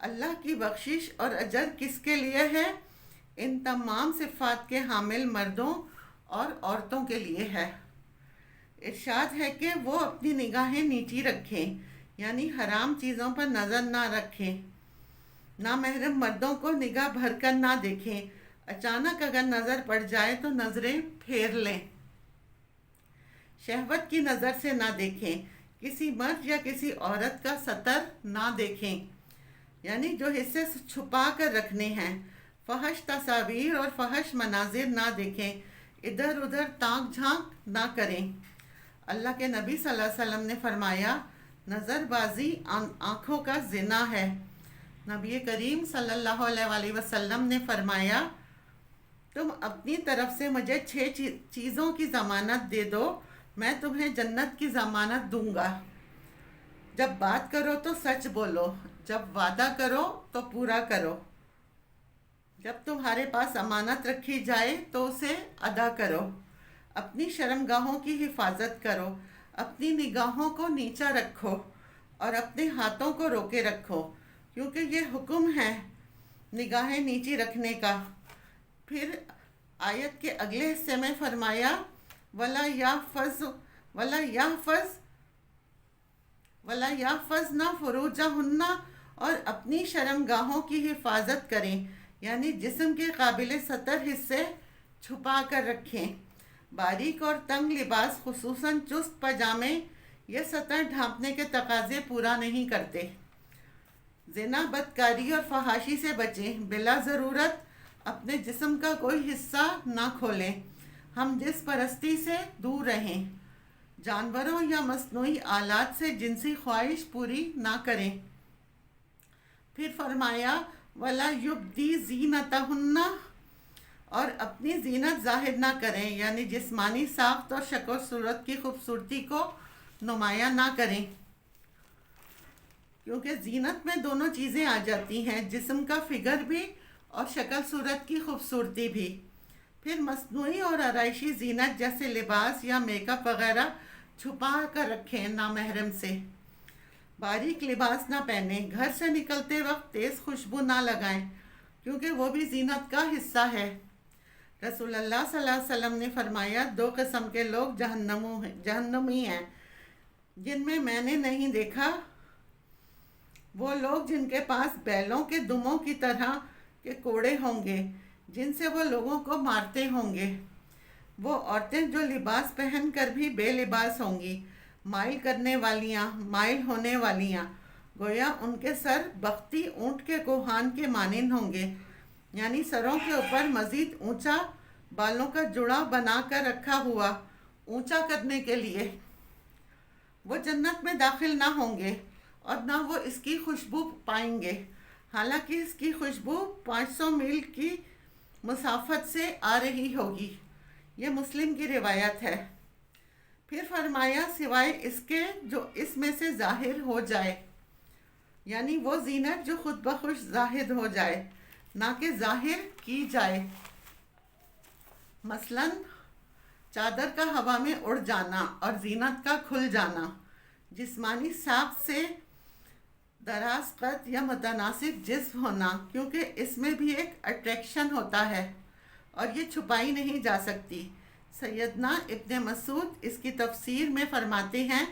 اللہ کی بخشش اور اجر کس کے لیے ہے؟ ان تمام صفات کے حامل مردوں اور عورتوں کے لیے ہے۔ ارشاد ہے کہ وہ اپنی نگاہیں نیچی رکھیں، یعنی حرام چیزوں پر نظر نہ رکھیں، نامحرم مردوں کو نگاہ بھر کر نہ دیکھیں، اچانک اگر نظر پڑ جائے تو نظریں پھیر لیں، شہوت کی نظر سے نہ دیکھیں، کسی مرد یا کسی عورت کا سطر نہ دیکھیں، یعنی جو حصے چھپا کر رکھنے ہیں، فحش تصاویر اور فحش مناظر نہ دیکھیں، ادھر ادھر تاک جھانک نہ کریں۔ اللہ کے نبی صلی اللہ علیہ وسلم نے فرمایا، نظر بازی آنکھوں کا زنا ہے۔ نبی کریم صلی اللہ علیہ وآلہ وسلم نے فرمایا، تم اپنی طرف سے مجھے 6 چیزوں کی ضمانت دے دو، میں تمہیں جنت کی ضمانت دوں گا۔ جب بات کرو تو سچ بولو، جب وعدہ کرو تو پورا کرو، جب تمہارے پاس امانت رکھی جائے تو اسے ادا کرو، اپنی شرمگاہوں کی حفاظت کرو، اپنی نگاہوں کو نیچا رکھو اور اپنے ہاتھوں کو روکے رکھو، کیونکہ یہ حکم ہے نگاہیں نیچی رکھنے کا۔ پھر آیت کے اگلے حصے میں فرمایا، وَلَا يَحْفَظْنَ فُرُوجَهُنَّ، اور اپنی شرمگاہوں کی حفاظت کریں، یعنی جسم کے قابل سطر حصے چھپا کر رکھیں۔ باریک اور تنگ لباس، خصوصاً چست پاجامے، یہ سطر ڈھانپنے کے تقاضے پورا نہیں کرتے۔ زنا، بدکاری اور فحاشی سے بچیں، بلا ضرورت اپنے جسم کا کوئی حصہ نہ کھولیں، ہم جس پرستی سے دور رہیں، جانوروں یا مصنوعی آلات سے جنسی خواہش پوری نہ کریں۔ پھر فرمایا، وَلَا يُبْدِي زِينَتَهُنَّ، اور اپنی زینت ظاہر نہ کریں، یعنی جسمانی ساخت اور شکل و صورت کی خوبصورتی کو نمایاں نہ کریں، کیونکہ زینت میں دونوں چیزیں آ جاتی ہیں، جسم کا فگر بھی اور شکل صورت کی خوبصورتی بھی۔ پھر مصنوعی اور آرائشی زینت جیسے لباس یا میک اپ وغیرہ چھپا کر رکھیں، نامحرم سے۔ باریک لباس نہ پہنیں، گھر سے نکلتے وقت تیز خوشبو نہ لگائیں، کیونکہ وہ بھی زینت کا حصہ ہے۔ رسول اللہ صلی اللہ علیہ وسلم نے فرمایا، 2 قسم کے لوگ جہنمی ہیں، جن میں نے نہیں دیکھا وہ لوگ جن کے پاس بیلوں کے دموں کی طرح کے کوڑے ہوں گے، جن سے وہ لوگوں کو مارتے ہوں گے، وہ عورتیں جو لباس پہن کر بھی بے لباس ہوں گی، مائل کرنے والیاں، مائل ہونے والیاں، گویا ان کے سر بختی اونٹ کے کوہان کے مانند ہوں گے، یعنی سروں کے اوپر مزید اونچا بالوں کا جڑا بنا کر رکھا ہوا، اونچا کرنے کے لیے۔ وہ جنت میں داخل نہ ہوں گے اور نہ وہ اس کی خوشبو پائیں گے، حالانکہ اس کی خوشبو 500 میل کی مسافت سے آ رہی ہوگی۔ یہ مسلم کی روایت ہے۔ پھر فرمایا، سوائے اس کے جو اس میں سے ظاہر ہو جائے، یعنی وہ زینت جو خود بخود ظاہر ہو جائے، نہ کہ ظاہر کی جائے، مثلا چادر کا ہوا میں اڑ جانا اور زینت کا کھل جانا، جسمانی ساخت سے دراز قد یا متناسب جسم ہونا، کیونکہ اس میں بھی ایک اٹریکشن ہوتا ہے اور یہ چھپائی نہیں جا سکتی۔ سیدنا ابن مسعود اس کی تفسیر میں فرماتے ہیں،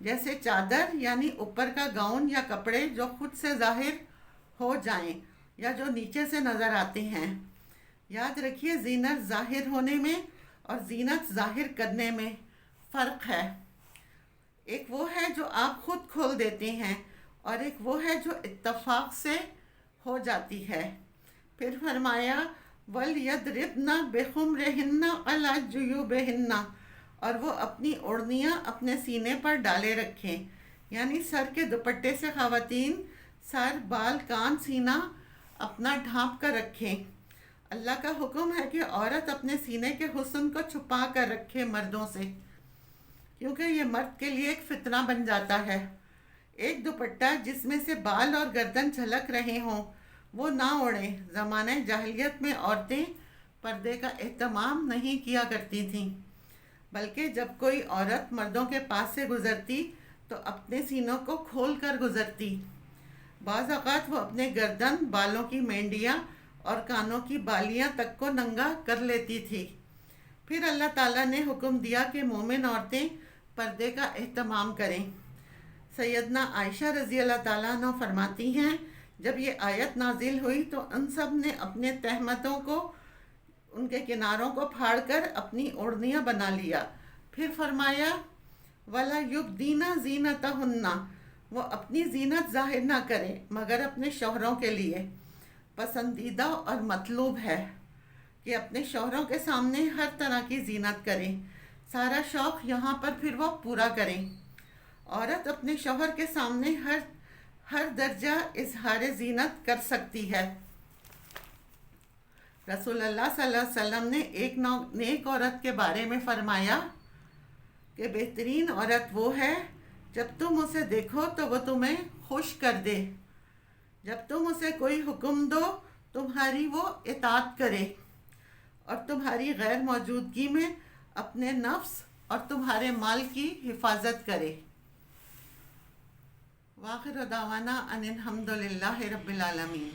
جیسے چادر یعنی اوپر کا گاؤن یا کپڑے جو خود سے ظاہر ہو جائیں یا جو نیچے سے نظر آتے ہیں۔ یاد رکھیے، زینت ظاہر ہونے میں اور زینت ظاہر کرنے میں فرق ہے۔ ایک وہ ہے جو آپ خود کھول دیتے ہیں اور ایک وہ ہے جو اتفاق سے ہو جاتی ہے۔ پھر فرمایا، وَلْيَضْرِبْنَ بِخُمُرِهِنَّ عَلَى جُيُوبِهِنَّ، اور وہ اپنی اوڑھنیاں اپنے سینے پر ڈالے رکھیں، یعنی سر کے دوپٹے سے خواتین سر، بال، کان، سینہ اپنا ڈھانپ کر رکھیں۔ اللہ کا حکم ہے کہ عورت اپنے سینے کے حسن کو چھپا کر رکھے مردوں سے، کیونکہ یہ مرد کے لیے ایک فتنہ بن جاتا ہے۔ ایک دوپٹہ جس میں سے بال اور گردن جھلک رہے ہوں وہ نہ اوڑھیں۔ زمانہ جاہلیت میں عورتیں پردے کا اہتمام نہیں کیا کرتی تھیں، بلکہ جب کوئی عورت مردوں کے پاس سے گزرتی تو اپنے سینوں کو کھول کر گزرتی۔ بعض اوقات وہ اپنے گردن، بالوں کی مینڈیاں اور کانوں کی بالیاں تک کو ننگا کر لیتی تھی۔ پھر اللہ تعالیٰ نے حکم دیا کہ مومن عورتیں پردے کا اہتمام کریں۔ سیدنا عائشہ رضی اللہ تعالیٰ عنہ فرماتی ہیں، جب یہ آیت نازل ہوئی تو ان سب نے اپنے تہمتوں کو، ان کے کناروں کو پھاڑ کر اپنی اوڑھنیاں بنا لیا۔ پھر فرمایا وَلَا يُبْدِينَ زِينَتَهُنَّ، وہ اپنی زینت ظاہر نہ کریں مگر اپنے شوہروں کے لیے۔ پسندیدہ اور مطلوب ہے کہ اپنے شوہروں کے سامنے ہر طرح کی زینت کریں، سارا شوق یہاں پر پھر وہ پورا کریں۔ عورت اپنے شوہر کے سامنے ہر درجہ اظہار زینت کر سکتی ہے۔ رسول اللہ صلی اللہ علیہ وسلم نے ایک نیک عورت کے بارے میں فرمایا کہ بہترین عورت وہ ہے جب تم اسے دیکھو تو وہ تمہیں خوش کر دے، جب تم اسے کوئی حکم دو تمہاری وہ اطاعت کرے، اور تمہاری غیر موجودگی میں اپنے نفس اور تمہارے مال کی حفاظت کرے۔ وآخر دعوانا ان الحمد للہ رب العالمین۔